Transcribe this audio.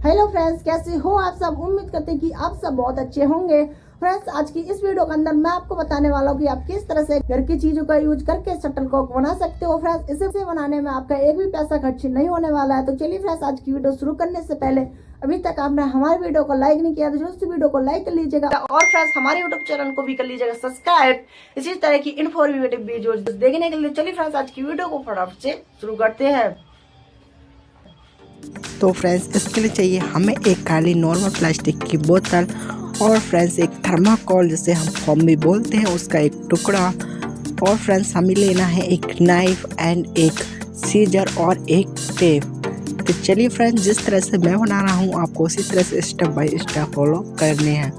Hello friends, कैसे हो आप सब। उम्मीद करते हैं कि आप सब बहुत अच्छे होंगे। फ्रेंड्स, आज की इस वीडियो के अंदर मैं आपको बताने वाला हूँ कि आप किस तरह से घर की चीजों का यूज करके शटलकॉक बना सकते हो। फ्रेंड्स, इसे बनाने में आपका एक भी पैसा खर्च नहीं होने वाला है। तो चलिए फ्रेंड्स, आज की वीडियो शुरू करने से पहले अभी तक आपने हमारे वीडियो को लाइक नहीं किया तो जरूर से वीडियो को लाइक कर लीजिएगा और फ्रेंड्स हमारे यूट्यूब चैनल को भी कर लीजिएगा सब्सक्राइब, इसी तरह की इन्फॉर्मेटिव वीडियो देखने के लिए। चलिए फ्रेंड्स, आज की वीडियो को फटाफट से शुरू करते हैं। तो फ्रेंड्स, इसके लिए चाहिए हमें एक खाली नॉर्मल प्लास्टिक की बोतल और फ्रेंड्स एक थर्माकोल जिसे हम फोम भी बोलते हैं उसका एक टुकड़ा, और फ्रेंड्स हमें लेना है एक नाइफ एंड एक सीजर और एक टेप। तो चलिए फ्रेंड्स, जिस तरह से मैं बना रहा हूँ आपको उसी तरह से स्टेप बाय स्टेप फॉलो करने हैं।